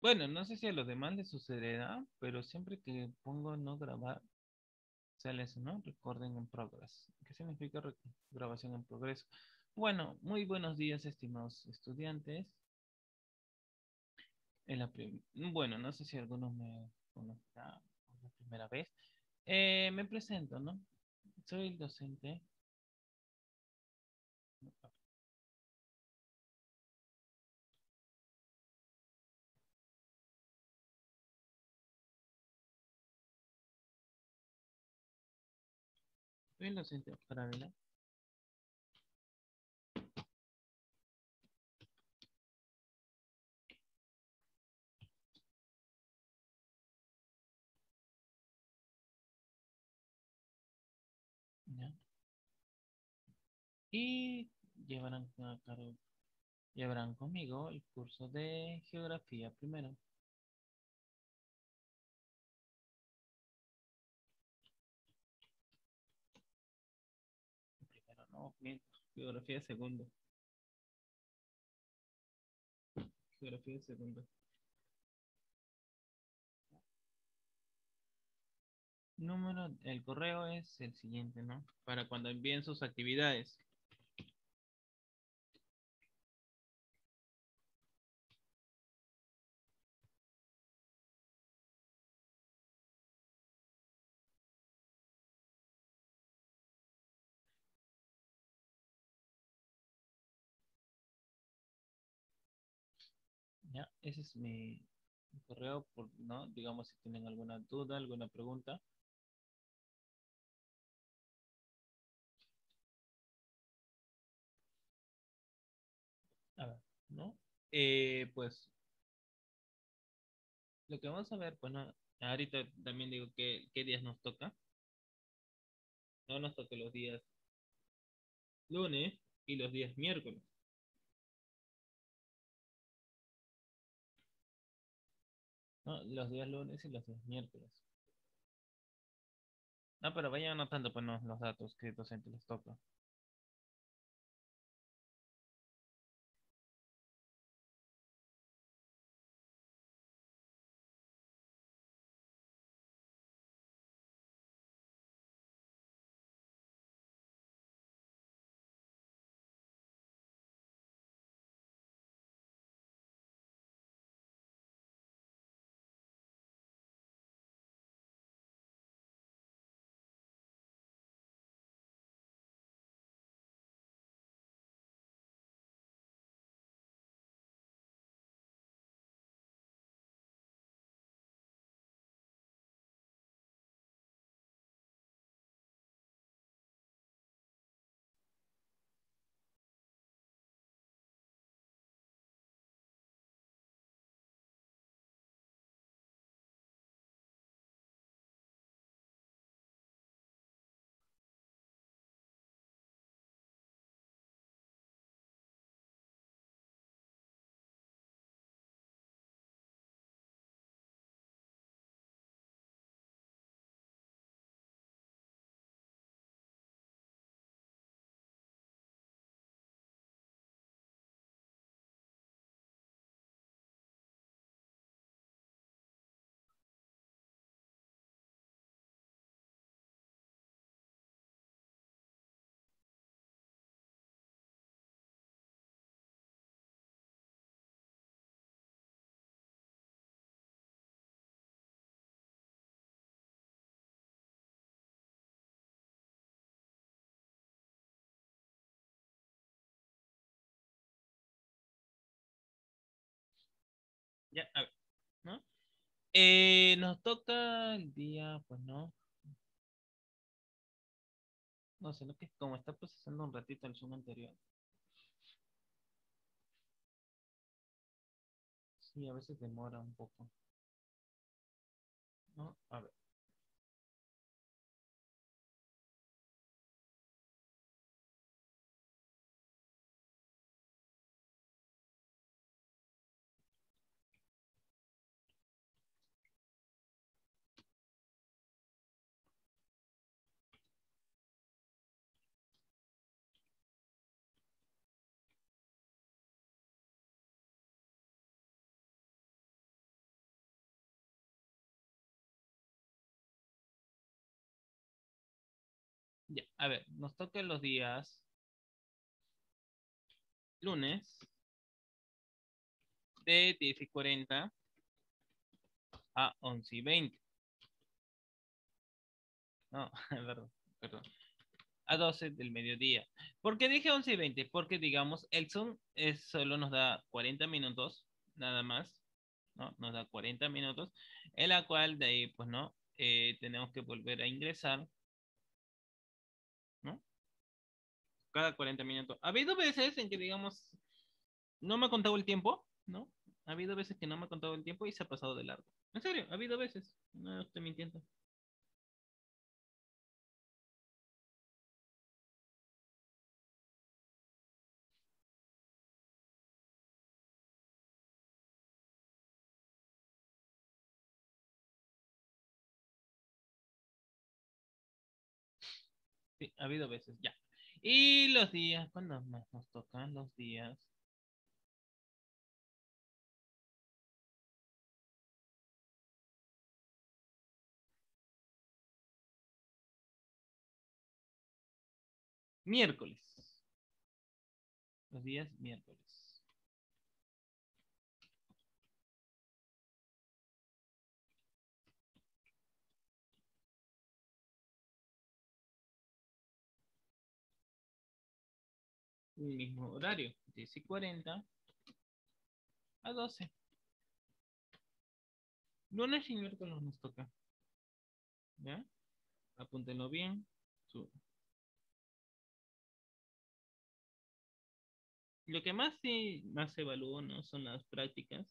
Bueno, no sé si a los demás les sucederá, pero siempre que pongo no grabar, sale eso, ¿no? Recording in progress. ¿Qué significa grabación en progreso? Bueno, muy buenos días, estimados estudiantes. Bueno, no sé si algunos me conocerán por la primera vez. Me presento, ¿no? Soy el docente. Soy el docente Oscar Ávila, ¿ya? Y llevarán a cabo, llevarán conmigo el curso de geografía primero. Primero, no, miento, geografía segundo. Geografía segundo. El correo es el siguiente, ¿no? Para cuando envíen sus actividades. Ya, ese es mi correo, ¿no? Digamos, si tienen alguna duda, alguna pregunta. A ver, ¿no? Pues lo que vamos a ver, pues no, ahorita también digo qué días nos toca. No nos toca los días lunes y los días miércoles. No, los días lunes y los días miércoles. No, pero vayan anotando pues no, los datos que docente les toca. Ya, a ver, ¿no? Nos toca el día, pues no, no sé, lo que como está procesando un ratito el Zoom anterior. Sí, a veces demora un poco, ¿no? A ver. A ver, nos toca los días lunes de 10:40 a 11:20. No, perdón, perdón. A 12 del mediodía. ¿Por qué dije 11:20? Porque, digamos, el Zoom solo nos da 40 minutos, nada más, ¿no? Nos da 40 minutos, en la cual de ahí, pues, ¿no? Tenemos que volver a ingresar, ¿no? Cada 40 minutos. Ha habido veces en que, digamos, no me ha contado el tiempo, ¿no? Ha habido veces que no me ha contado el tiempo y se ha pasado de largo. En serio, ha habido veces. No estoy mintiendo. Sí, ha habido veces, ya. Y los días, ¿cuándo más nos tocan los días? Miércoles. Los días miércoles. El mismo horario, 10:40 a 12. Lunes y miércoles nos toca. ¿Ya? Apúntenlo bien. Su- Lo que más sí, más evalúo, ¿no? Son las prácticas,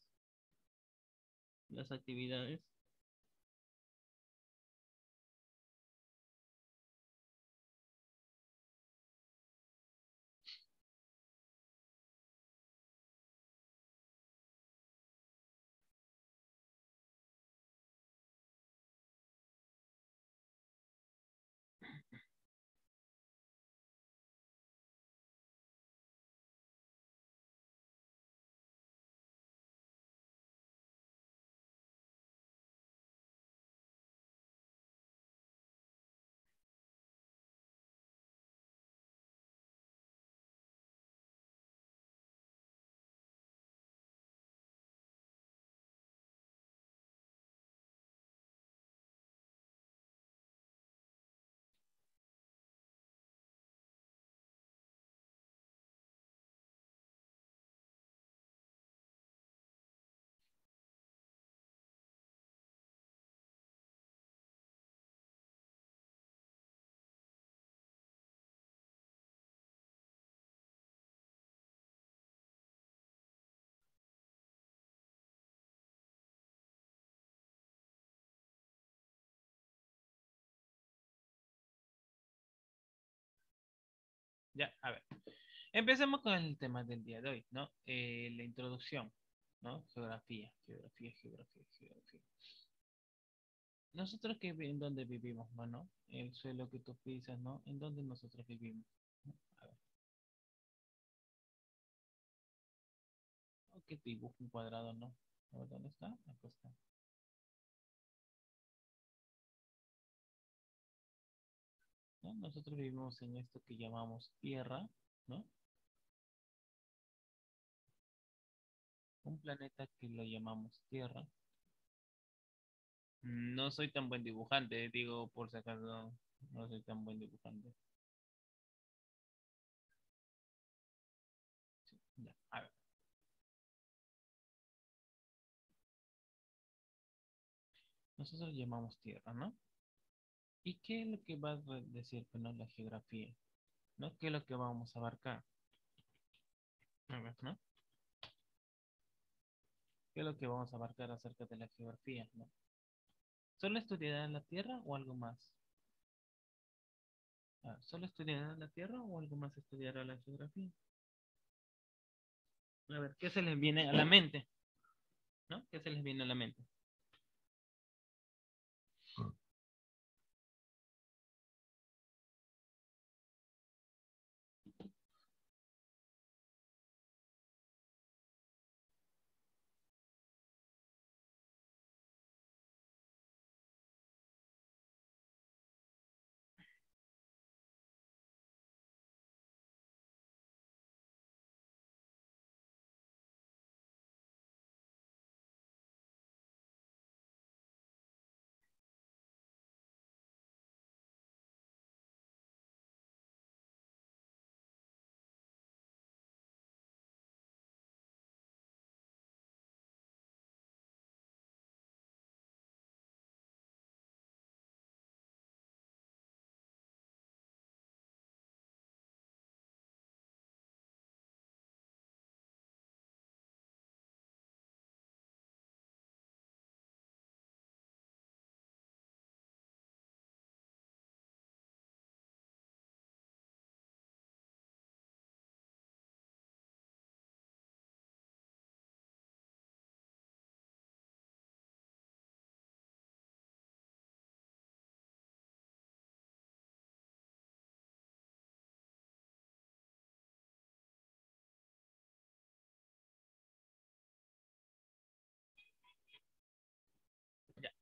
las actividades. Ya, a ver. Empecemos con el tema del día de hoy, ¿no? La introducción, ¿no? Geografía, geografía, geografía, geografía. Nosotros en dónde vivimos, ¿no? El suelo que tú pisas, ¿no? ¿En dónde nosotros vivimos? ¿No? A ver, ¿qué dibujo un cuadrado, no? A ver, ¿dónde está? Acá está. ¿No? Nosotros vivimos en esto que llamamos tierra, ¿no? Un planeta que lo llamamos tierra. No soy tan buen dibujante, digo por si acaso, no soy tan buen dibujante. Sí, ya, a ver. Nosotros llamamos tierra, ¿no? ¿Y qué es lo que va a decir, pues, no, la geografía? ¿No? ¿Qué es lo que vamos a abarcar? A ver, ¿no? ¿Qué es lo que vamos a abarcar acerca de la geografía, ¿no? ¿Solo estudiará la Tierra o algo más? Ah, ¿solo estudiará la Tierra o algo más estudiará la geografía? A ver, ¿qué se les viene a la mente? ¿No? ¿Qué se les viene a la mente?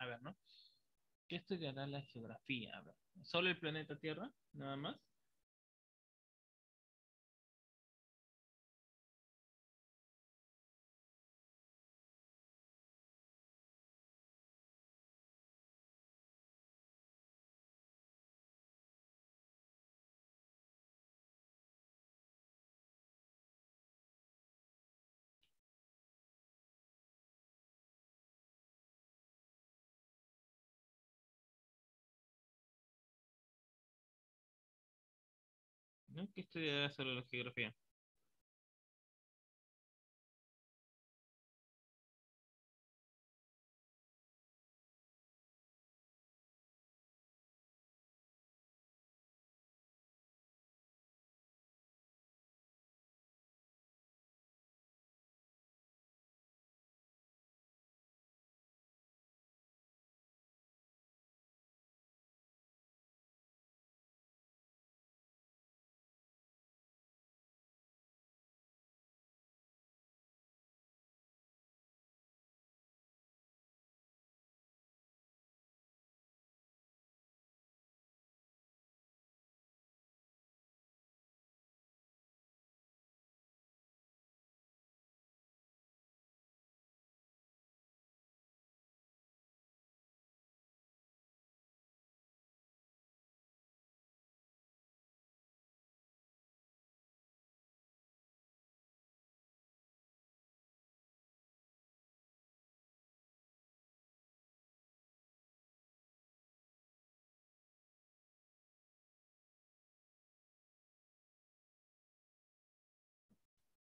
A ver, ¿no? ¿Qué estudiará la geografía? A ver, ¿solo el planeta Tierra? Nada más. ¿No? ¿Qué estudiará solo la geografía?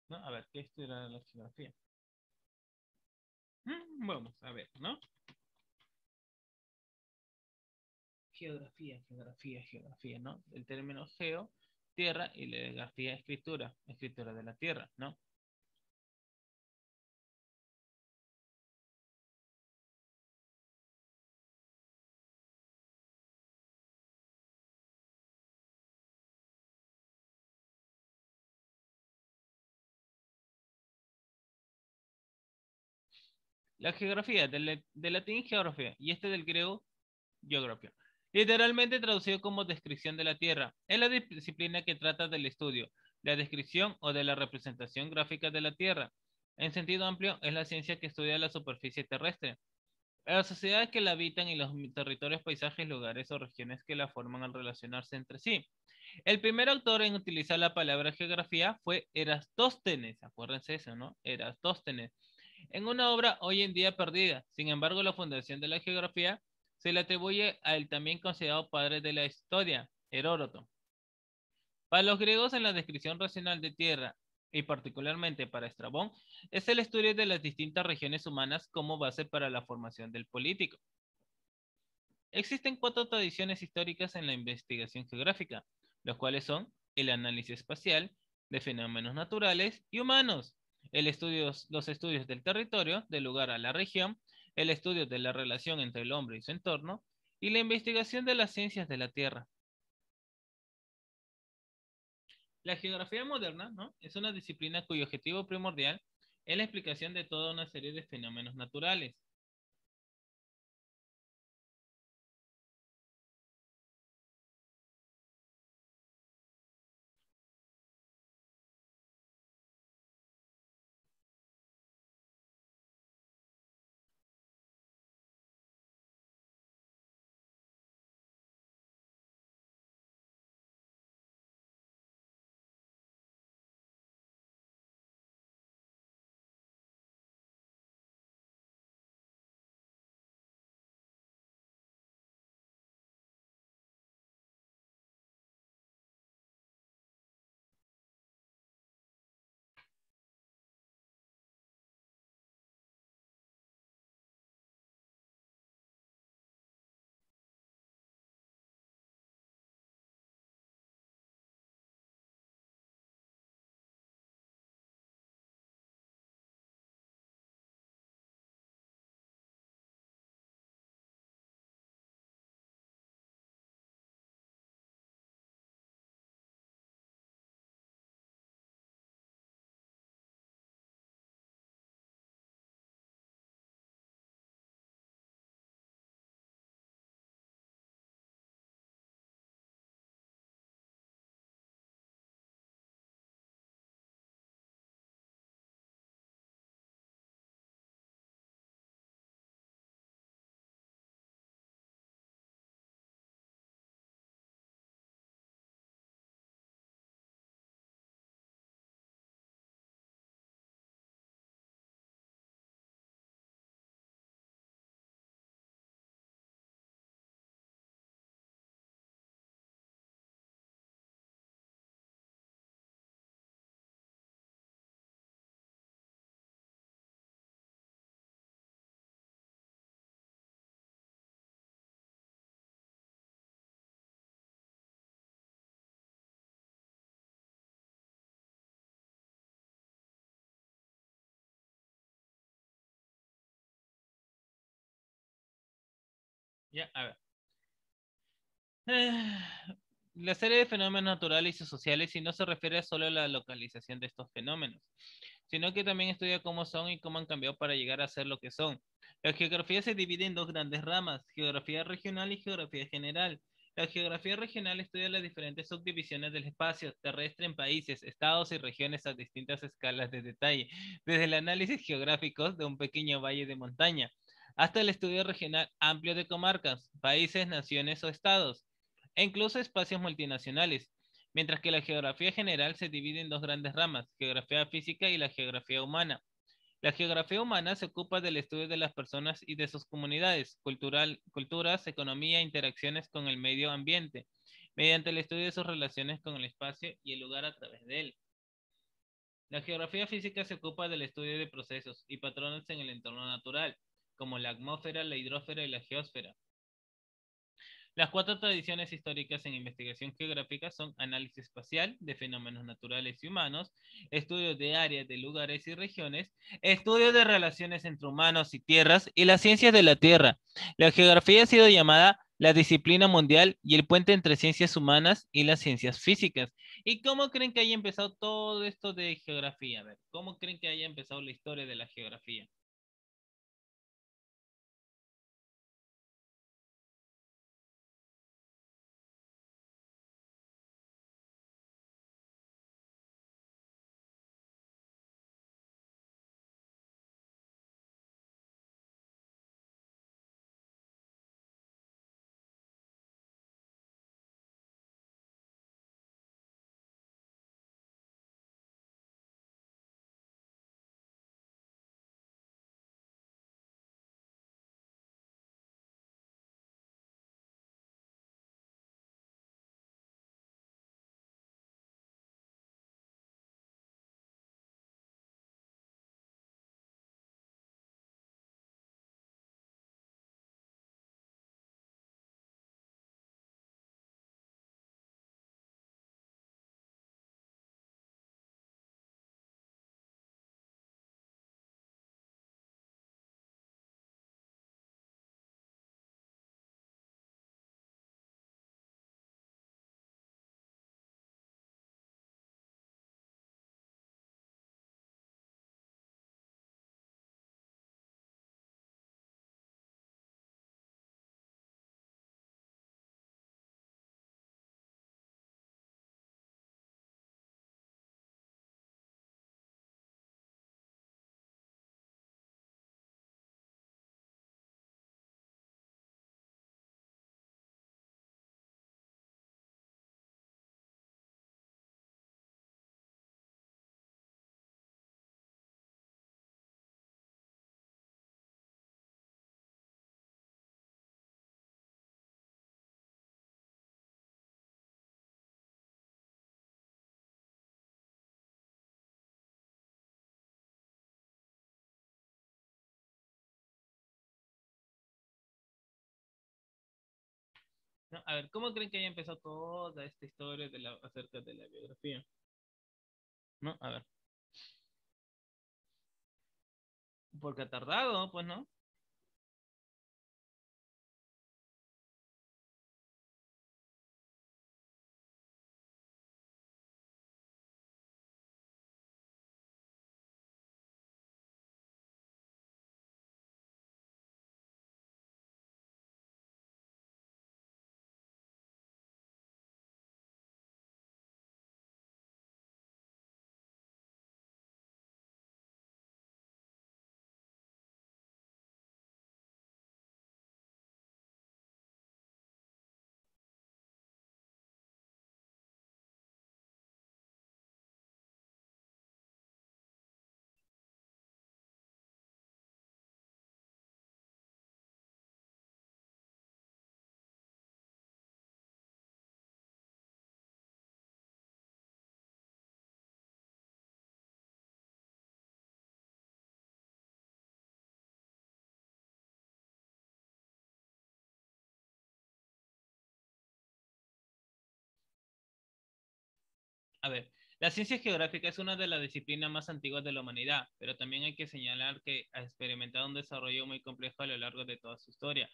¿No? A ver, ¿qué estudiará la geografía? Vamos a ver, ¿no? Geografía, ¿no? El término geo, tierra, y la grafía, escritura, escritura de la tierra, ¿no? La geografía, del latín geografía, y este del griego geografía. Literalmente traducido como descripción de la Tierra. Es la disciplina que trata del estudio, la descripción o de la representación gráfica de la Tierra. En sentido amplio, es la ciencia que estudia la superficie terrestre, las sociedades que la habitan y los territorios, paisajes, lugares o regiones que la forman al relacionarse entre sí. El primer autor en utilizar la palabra geografía fue Erastóstenes, acuérdense eso, ¿no? Erastóstenes, en una obra hoy en día perdida. Sin embargo, la fundación de la geografía se le atribuye al también considerado padre de la historia, Heródoto. Para los griegos, en la descripción racional de tierra, y particularmente para Estrabón, es el estudio de las distintas regiones humanas como base para la formación del político. Existen cuatro tradiciones históricas en la investigación geográfica, los cuales son el análisis espacial de fenómenos naturales y humanos, los estudios del territorio, del lugar a la región, el estudio de la relación entre el hombre y su entorno, y la investigación de las ciencias de la Tierra. La geografía moderna, ¿no? Es una disciplina cuyo objetivo primordial es la explicación de toda una serie de fenómenos naturales. Ya, a ver. La serie de fenómenos naturales y sociales y no se refiere solo a la localización de estos fenómenos, sino que también estudia cómo son y cómo han cambiado para llegar a ser lo que son. La geografía se divide en dos grandes ramas, geografía regional y geografía general. La geografía regional estudia las diferentes subdivisiones del espacio terrestre en países, estados y regiones a distintas escalas de detalle, desde el análisis geográfico de un pequeño valle de montaña hasta el estudio regional amplio de comarcas, países, naciones o estados, e incluso espacios multinacionales, mientras que la geografía general se divide en dos grandes ramas, geografía física y la geografía humana. La geografía humana se ocupa del estudio de las personas y de sus comunidades, culturas, economía e interacciones con el medio ambiente, mediante el estudio de sus relaciones con el espacio y el lugar a través de él. La geografía física se ocupa del estudio de procesos y patrones en el entorno natural, como la atmósfera, la hidrosfera y la geósfera. Las cuatro tradiciones históricas en investigación geográfica son análisis espacial de fenómenos naturales y humanos, estudios de áreas de lugares y regiones, estudios de relaciones entre humanos y tierras y las ciencias de la Tierra. La geografía ha sido llamada la disciplina mundial y el puente entre ciencias humanas y las ciencias físicas. ¿Y cómo creen que haya empezado todo esto de geografía? A ver, ¿cómo creen que haya empezado la historia de la geografía? ¿No? A ver, ¿cómo creen que haya empezado toda esta historia acerca de la biografía? ¿No? A ver, porque ha tardado, pues, ¿no? A ver, la ciencia geográfica es una de las disciplinas más antiguas de la humanidad, pero también hay que señalar que ha experimentado un desarrollo muy complejo a lo largo de toda su historia.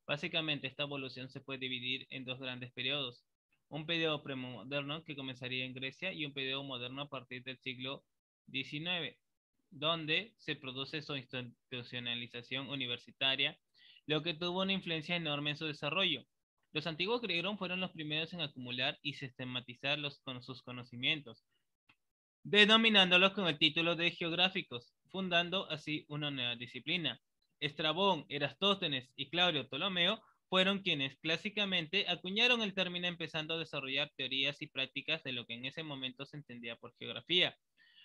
Básicamente, esta evolución se puede dividir en dos grandes periodos. Un periodo premoderno que comenzaría en Grecia y un periodo moderno a partir del siglo XIX, donde se produce su institucionalización universitaria, lo que tuvo una influencia enorme en su desarrollo. Los antiguos griegos fueron los primeros en acumular y sistematizar con sus conocimientos, denominándolos con el título de geográficos, fundando así una nueva disciplina. Estrabón, Eratóstenes y Claudio Ptolomeo fueron quienes clásicamente acuñaron el término, empezando a desarrollar teorías y prácticas de lo que en ese momento se entendía por geografía.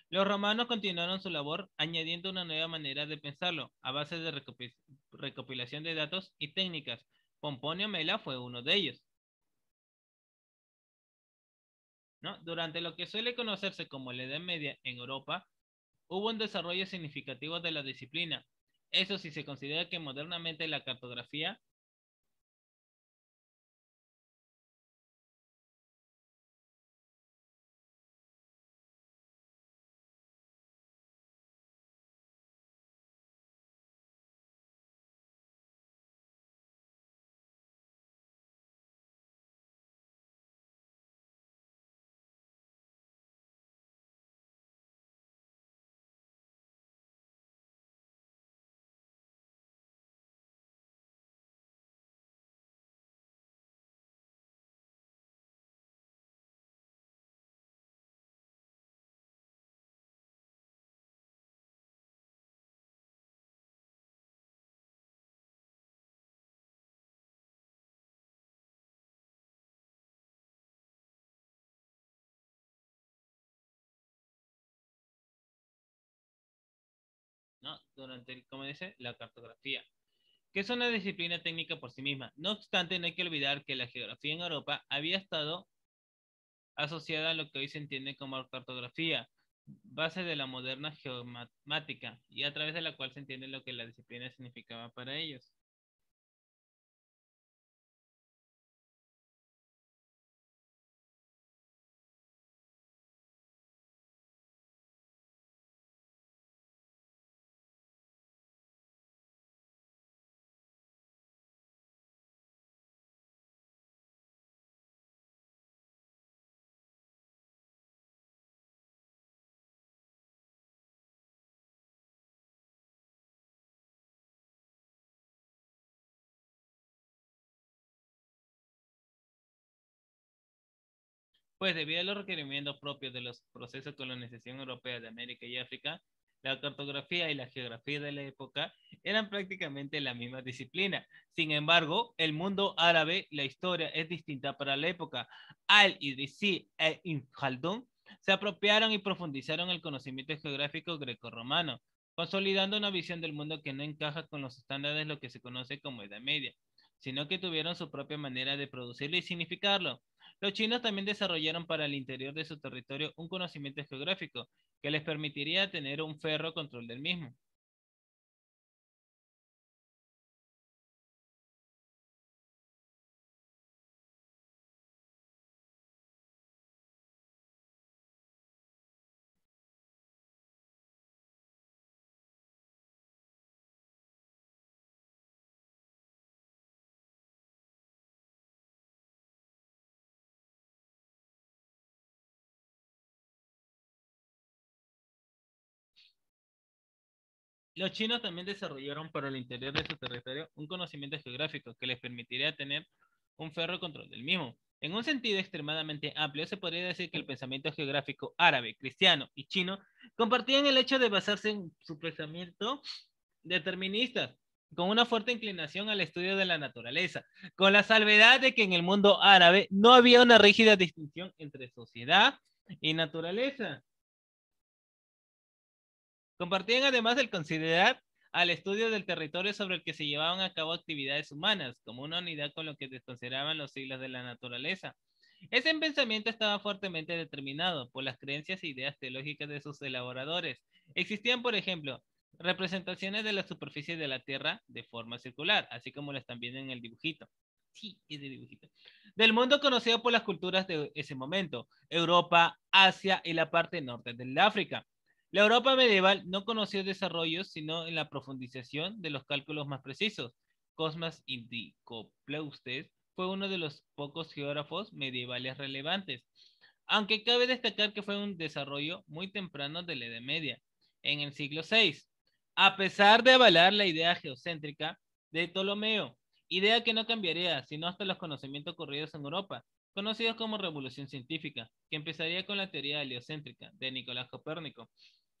Los romanos continuaron su labor añadiendo una nueva manera de pensarlo, a base de recopilación de datos y técnicas. Pomponio Mela fue uno de ellos, ¿no? Durante lo que suele conocerse como la Edad Media en Europa, hubo un desarrollo significativo de la disciplina. Eso sí, se considera que modernamente la cartografía, ¿no? Durante, como dice, la cartografía, que es una disciplina técnica por sí misma. No obstante, no hay que olvidar que la geografía en Europa había estado asociada a lo que hoy se entiende como cartografía, base de la moderna geomática, y a través de la cual se entiende lo que la disciplina significaba para ellos. Pues debido a los requerimientos propios de los procesos de colonización europea de América y África, la cartografía y la geografía de la época eran prácticamente la misma disciplina. Sin embargo, el mundo árabe, la historia es distinta para la época. Al-Idrisi e Ibn Khaldun se apropiaron y profundizaron el conocimiento geográfico grecorromano, consolidando una visión del mundo que no encaja con los estándares de lo que se conoce como Edad Media, sino que tuvieron su propia manera de producirlo y significarlo. Los chinos también desarrollaron para el interior de su territorio un conocimiento geográfico que les permitiría tener un ferro control del mismo. Los chinos también desarrollaron para el interior de su territorio un conocimiento geográfico que les permitiría tener un ferro control del mismo. En un sentido extremadamente amplio, se podría decir que el pensamiento geográfico árabe, cristiano y chino compartían el hecho de basarse en su pensamiento determinista, con una fuerte inclinación al estudio de la naturaleza, con la salvedad de que en el mundo árabe no había una rígida distinción entre sociedad y naturaleza. Compartían además el considerar al estudio del territorio sobre el que se llevaban a cabo actividades humanas como una unidad con lo que desconsideraban los siglos de la naturaleza. Ese pensamiento estaba fuertemente determinado por las creencias e ideas teológicas de sus elaboradores. Existían, por ejemplo, representaciones de la superficie de la Tierra de forma circular, así como lo están viendo en el dibujito. Sí, es de dibujito. Del mundo conocido por las culturas de ese momento, Europa, Asia y la parte norte del África. La Europa medieval no conoció desarrollos sino en la profundización de los cálculos más precisos, Cosmas Indicopleustes fue uno de los pocos geógrafos medievales relevantes, aunque cabe destacar que fue un desarrollo muy temprano de la Edad Media, en el siglo VI, a pesar de avalar la idea geocéntrica de Ptolomeo, idea que no cambiaría sino hasta los conocimientos ocurridos en Europa, conocidos como Revolución Científica, que empezaría con la teoría heliocéntrica de Nicolás Copérnico.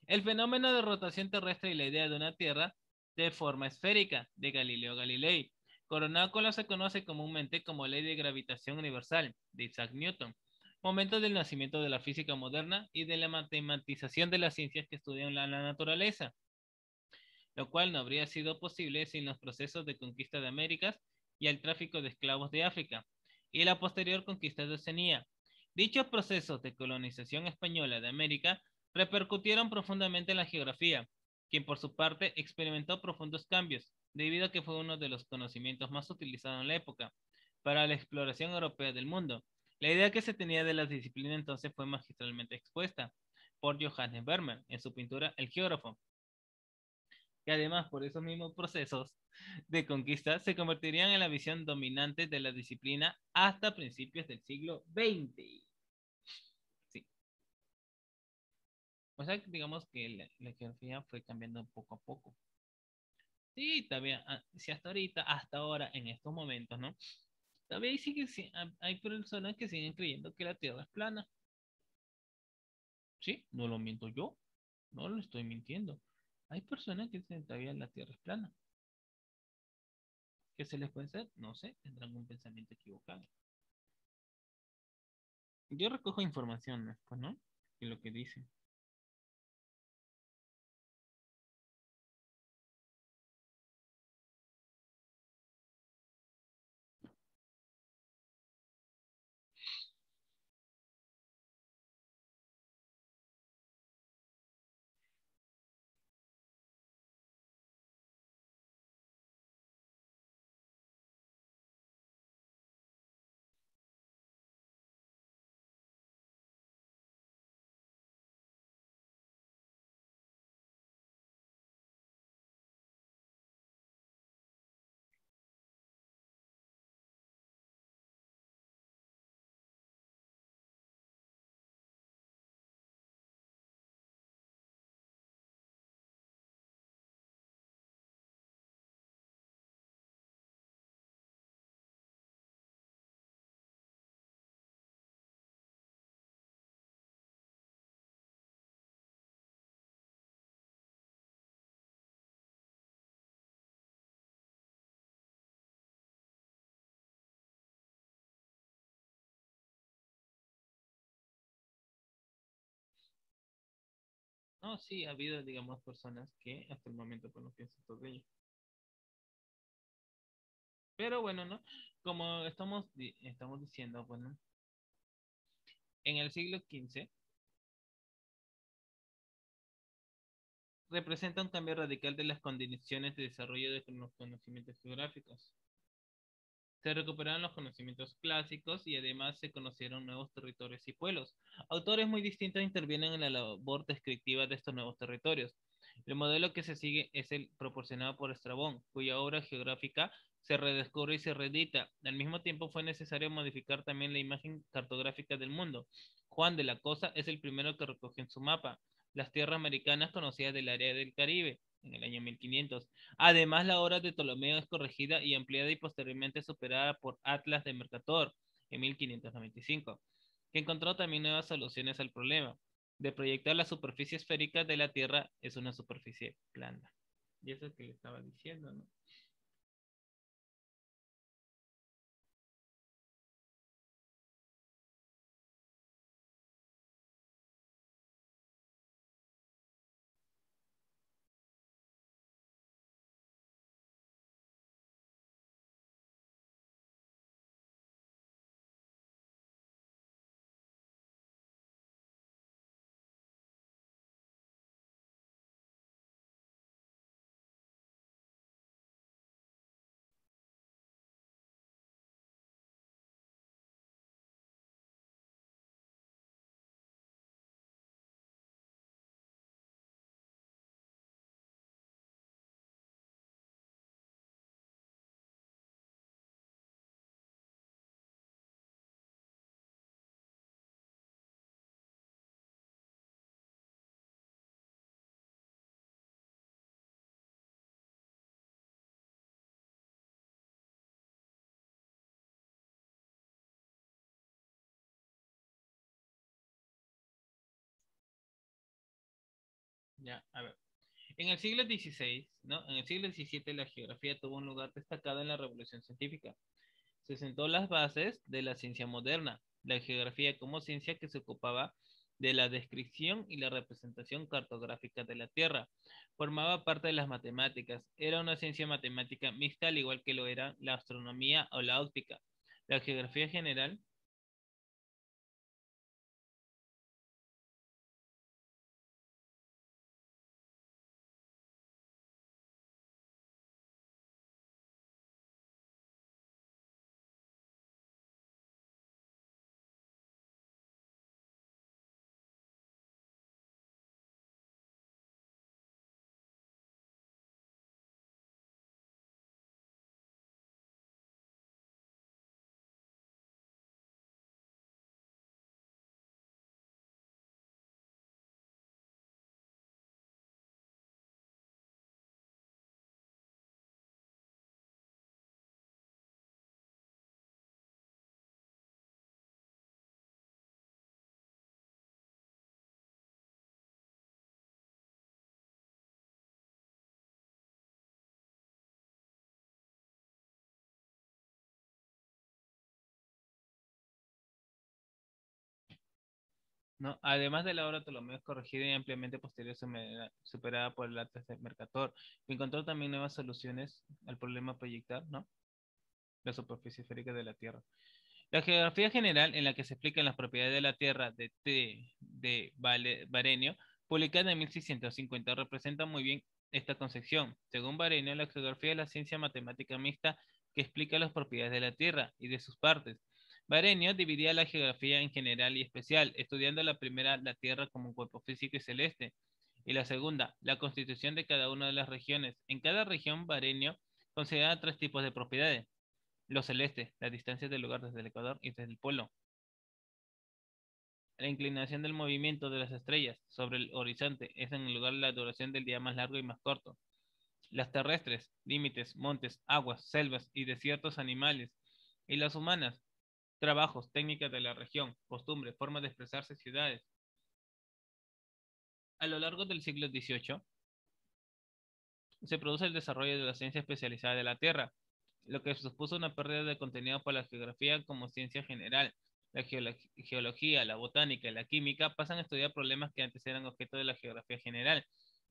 El fenómeno de rotación terrestre y la idea de una Tierra de forma esférica de Galileo Galilei, coronado con lo que se conoce comúnmente como ley de gravitación universal de Isaac Newton, momento del nacimiento de la física moderna y de la matematización de las ciencias que estudian la naturaleza, lo cual no habría sido posible sin los procesos de conquista de Américas y el tráfico de esclavos de África, y la posterior conquista de Oceanía. Dichos procesos de colonización española de América repercutieron profundamente en la geografía, quien por su parte experimentó profundos cambios, debido a que fue uno de los conocimientos más utilizados en la época para la exploración europea del mundo. La idea que se tenía de la disciplina entonces fue magistralmente expuesta por Johannes Vermeer en su pintura El geógrafo, que además por esos mismos procesos de conquista se convertirían en la visión dominante de la disciplina hasta principios del siglo XX. Sí. O sea, digamos que la geografía fue cambiando poco a poco. Sí, todavía, si hasta ahorita, hasta ahora, en estos momentos, ¿no? Todavía sigue, hay personas que siguen creyendo que la Tierra es plana. Sí, no lo miento yo, no lo estoy mintiendo. Hay personas que dicen todavía la Tierra es plana. ¿Qué se les puede hacer? No sé, tendrán un pensamiento equivocado. Yo recojo información, pues, ¿no? De lo que dicen. No, sí, ha habido, digamos, personas que hasta el momento pues, no piensan todo ello. Pero bueno, ¿no? Como estamos diciendo, bueno, en el siglo XV representa un cambio radical de las condiciones de desarrollo de los conocimientos geográficos. Se recuperaron los conocimientos clásicos y además se conocieron nuevos territorios y pueblos. Autores muy distintos intervienen en la labor descriptiva de estos nuevos territorios. El modelo que se sigue es el proporcionado por Estrabón, cuya obra geográfica se redescubre y se reedita. Al mismo tiempo fue necesario modificar también la imagen cartográfica del mundo. Juan de la Cosa es el primero que recoge en su mapa las tierras americanas conocidas del área del Caribe en el año 1500. Además, la obra de Ptolomeo es corregida y ampliada y posteriormente superada por Atlas de Mercator en 1595, que encontró también nuevas soluciones al problema de proyectar la superficie esférica de la Tierra es una superficie plana. Y eso es que le estaba diciendo, ¿no? Ya, a ver. En el siglo XVI, ¿no? En el siglo XVII la geografía tuvo un lugar destacado en la revolución científica. Se sentó las bases de la ciencia moderna, la geografía como ciencia que se ocupaba de la descripción y la representación cartográfica de la Tierra. Formaba parte de las matemáticas. Era una ciencia matemática mixta, al igual que lo era la astronomía o la óptica. La geografía general. ¿No? Además de la obra Ptolomeo es corregida y ampliamente posterior superada por el Atlas de Mercator, que encontró también nuevas soluciones al problema proyectar, ¿no? La superficie esférica de la Tierra. La geografía general, en la que se explican las propiedades de la Tierra de Varenio, publicada en 1650, representa muy bien esta concepción. Según Varenio, la geografía es la ciencia matemática mixta que explica las propiedades de la Tierra y de sus partes. Varenio dividía la geografía en general y especial, estudiando la primera, la Tierra como un cuerpo físico y celeste, y la segunda, la constitución de cada una de las regiones. En cada región, Varenio consideraba tres tipos de propiedades: lo celeste, la distancia del lugar desde el ecuador y desde el polo; la inclinación del movimiento de las estrellas sobre el horizonte, es en lugar la duración del día más largo y más corto; las terrestres, límites, montes, aguas, selvas y desiertos animales; y las humanas, trabajos, técnicas de la región, costumbres, formas de expresarse, ciudades. A lo largo del siglo XVIII se produce el desarrollo de la ciencia especializada de la Tierra, lo que supuso una pérdida de contenido para la geografía como ciencia general. La geología, la botánica y la química pasan a estudiar problemas que antes eran objeto de la geografía general.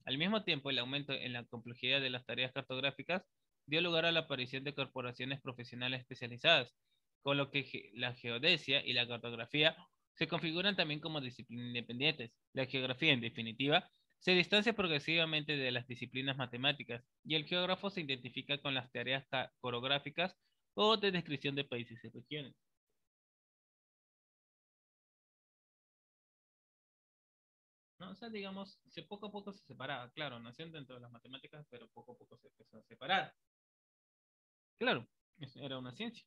Al mismo tiempo, el aumento en la complejidad de las tareas cartográficas dio lugar a la aparición de corporaciones profesionales especializadas, con lo que la geodesia y la cartografía se configuran también como disciplinas independientes. La geografía, en definitiva, se distancia progresivamente de las disciplinas matemáticas y el geógrafo se identifica con las tareas coreográficas o de descripción de países y regiones. ¿No? O sea, digamos, poco a poco se separaba. Claro, nacían dentro de las matemáticas, pero poco a poco se empezó a separar. Claro, era una ciencia.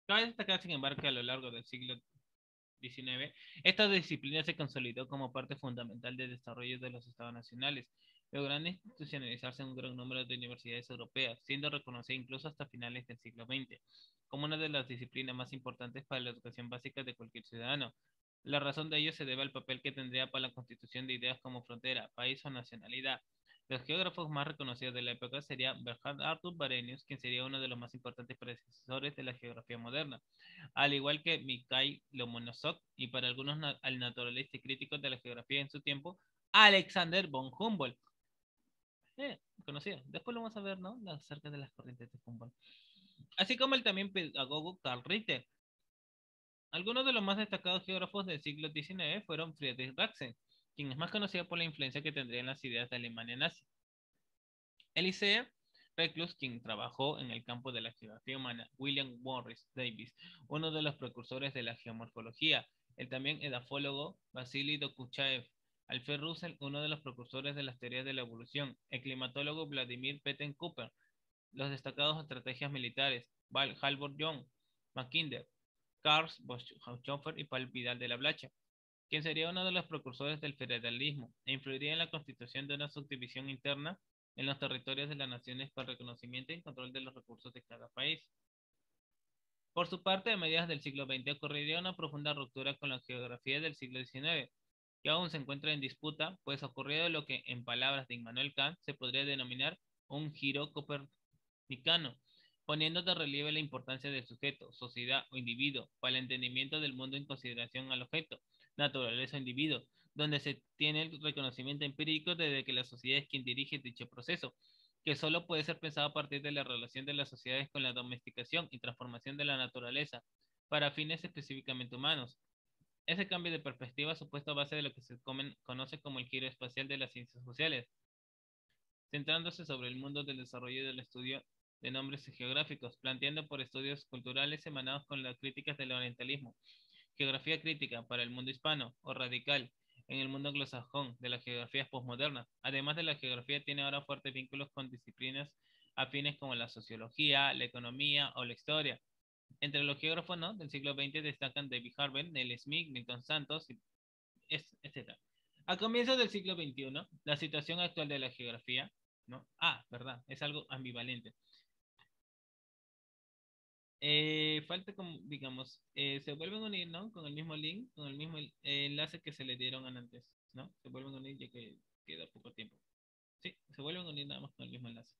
Cabe destacar, sin embargo, que a lo largo del siglo XIX, esta disciplina se consolidó como parte fundamental del desarrollo de los estados nacionales. lograron institucionalizarse en un gran número de universidades europeas, siendo reconocida incluso hasta finales del siglo XX como una de las disciplinas más importantes para la educación básica de cualquier ciudadano. La razón de ello se debe al papel que tendría para la constitución de ideas como frontera, país o nacionalidad. Los geógrafos más reconocidos de la época serían Bernhard Arthur Barenius, quien sería uno de los más importantes predecesores de la geografía moderna, al igual que Mikhail Lomonosov y para algunos al naturalista y crítico de la geografía en su tiempo, Alexander von Humboldt. Conocido. Después lo vamos a ver, ¿no? Acerca de las corrientes de Humboldt. Así como el también pedagogo Karl Ritter. Algunos de los más destacados geógrafos del siglo XIX fueron Friedrich Ratzel, quien es más conocido por la influencia que tendría en las ideas de Alemania nazi. Eliseo Reclus, quien trabajó en el campo de la geografía humana, William Morris Davis, uno de los precursores de la geomorfología, el también edafólogo Vasily Dokuchaev, Alfred Russell, uno de los precursores de las teorías de la evolución, el climatólogo Vladimir Peter Cooper, los destacados estrategias militares, Halvor John Mackinder, Karl Boschofer y Paul Vidal de la Blacha, quien sería uno de los precursores del federalismo e influiría en la constitución de una subdivisión interna en los territorios de las naciones para reconocimiento y control de los recursos de cada país. Por su parte, a mediados del siglo XX ocurriría una profunda ruptura con la geografía del siglo XIX, que aún se encuentra en disputa, pues ocurrió lo que, en palabras de Immanuel Kant, se podría denominar un giro copernicano, poniendo de relieve la importancia del sujeto, sociedad o individuo para el entendimiento del mundo en consideración al objeto, naturaleza o individuo, donde se tiene el reconocimiento empírico de que la sociedad es quien dirige dicho proceso, que solo puede ser pensado a partir de la relación de las sociedades con la domesticación y transformación de la naturaleza para fines específicamente humanos. Ese cambio de perspectiva ha supuesto a base de lo que se conoce como el giro espacial de las ciencias sociales, centrándose sobre el mundo del desarrollo y del estudio de nombres geográficos, planteando por estudios culturales emanados con las críticas del orientalismo, geografía crítica para el mundo hispano o radical en el mundo anglosajón de la geografía postmoderna. Además de la geografía, tiene ahora fuertes vínculos con disciplinas afines como la sociología, la economía o la historia. Entre los geógrafos, ¿no?, del siglo XX destacan David Harvey, Neil Smith, Milton Santos, etc. A comienzos del siglo XXI, la situación actual de la geografía, ¿no? Verdad, es algo ambivalente. Falta como, digamos, se vuelven a unir, ¿no? Con el mismo link, con el mismo enlace que se le dieron antes, ¿no? Se vuelven a unir ya que queda poco tiempo. Sí, se vuelven a unir nada más con el mismo enlace.